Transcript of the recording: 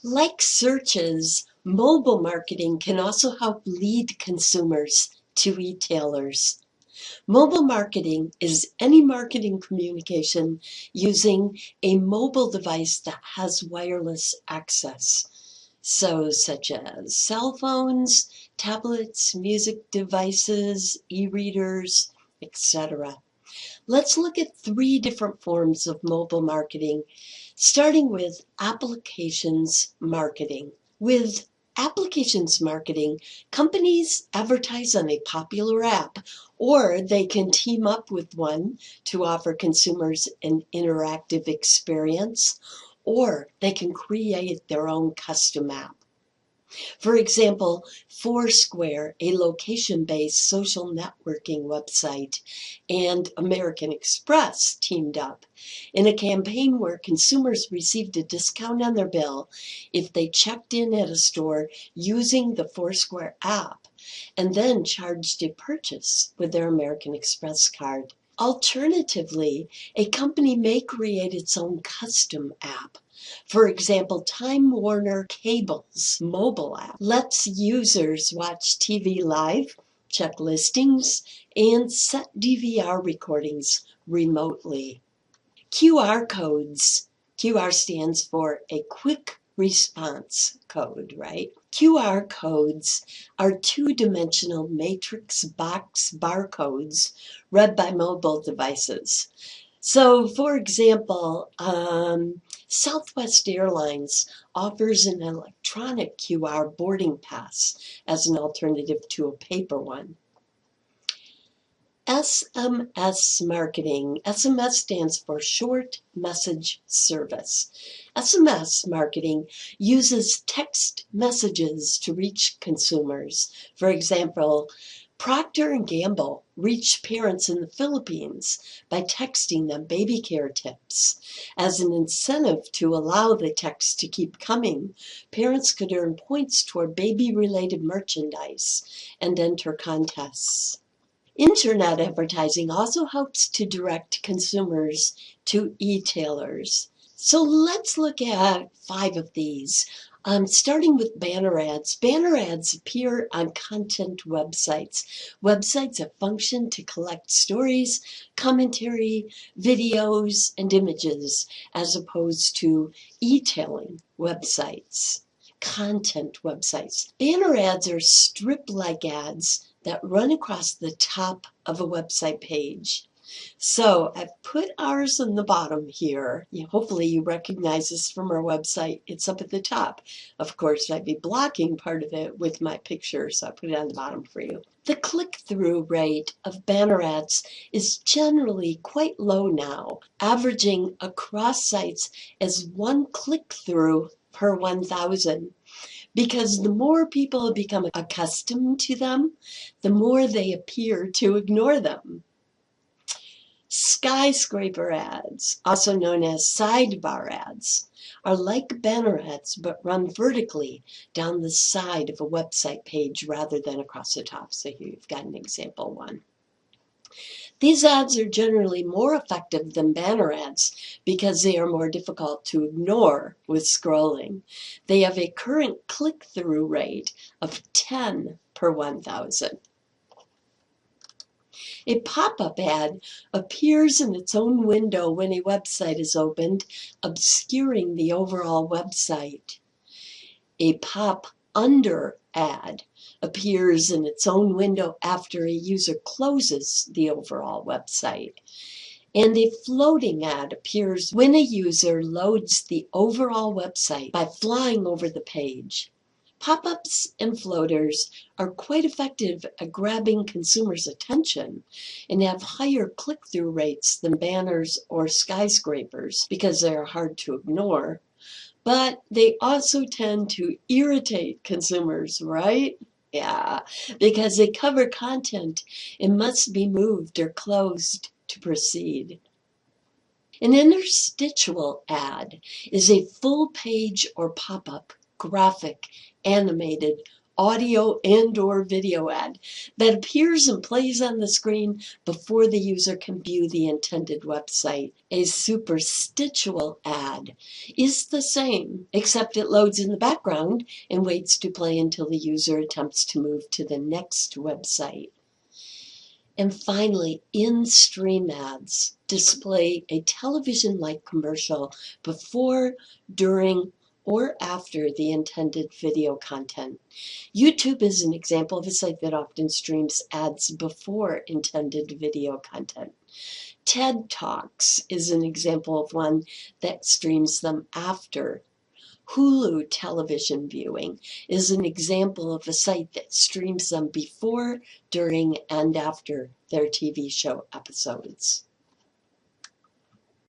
Like searches, mobile marketing can also help lead consumers to retailers. Mobile marketing is any marketing communication using a mobile device that has wireless access. So, such as cell phones, tablets, music devices, e-readers, etc. Let's look at 3 different forms of mobile marketing, starting with applications marketing. With applications marketing, companies advertise on a popular app, or they can team up with one to offer consumers an interactive experience, or they can create their own custom app. For example, Foursquare, a location-based social networking website, and American Express teamed up in a campaign where consumers received a discount on their bill if they checked in at a store using the Foursquare app and then charged a purchase with their American Express card. Alternatively, a company may create its own custom app. For example, Time Warner Cable's mobile app lets users watch TV live, check listings, and set DVR recordings remotely. QR codes. QR stands for a quick response code, right? QR codes are two-dimensional matrix box barcodes read by mobile devices. So, for example, Southwest Airlines offers an electronic QR boarding pass as an alternative to a paper one. SMS marketing. SMS stands for Short Message Service. SMS marketing uses text messages to reach consumers. For example, Procter & Gamble reached parents in the Philippines by texting them baby care tips. As an incentive to allow the text to keep coming, parents could earn points toward baby-related merchandise and enter contests. Internet advertising also helps to direct consumers to e-tailers. So let's look at 5 of these. Starting with banner ads. Banner ads appear on content websites. Websites that function to collect stories, commentary, videos, and images, as opposed to e-tailing websites. Content websites. Banner ads are strip-like ads that run across the top of a website page. So I've put ours on the bottom here. Hopefully you recognize this from our website. It's up at the top. Of course, I'd be blocking part of it with my picture, so I put it on the bottom for you. The click-through rate of banner ads is generally quite low now, averaging across sites as 1 click-through per 1,000. Because the more people become accustomed to them, the more they appear to ignore them. Skyscraper ads, also known as sidebar ads, are like banner ads but run vertically down the side of a website page rather than across the top. So here you've got an example one. These ads are generally more effective than banner ads because they are more difficult to ignore with scrolling. They have a current click-through rate of 10 per 1,000. A pop-up ad appears in its own window when a website is opened, obscuring the overall website. A pop-under ad appears in its own window after a user closes the overall website. And a floating ad appears when a user loads the overall website by flying over the page. Pop-ups and floaters are quite effective at grabbing consumers' attention and have higher click-through rates than banners or skyscrapers because they are hard to ignore. But they also tend to irritate consumers, right? Yeah, because they cover content and must be moved or closed to proceed. An interstitial ad is a full page or pop-up, graphic, animated, audio and or video ad that appears and plays on the screen before the user can view the intended website. A superstitial ad is the same, except it loads in the background and waits to play until the user attempts to move to the next website. And finally, in-stream ads display a television-like commercial before, during, or after the intended video content. YouTube is an example of a site that often streams ads before intended video content. TED Talks is an example of one that streams them after. Hulu television viewing is an example of a site that streams them before, during, and after their TV show episodes.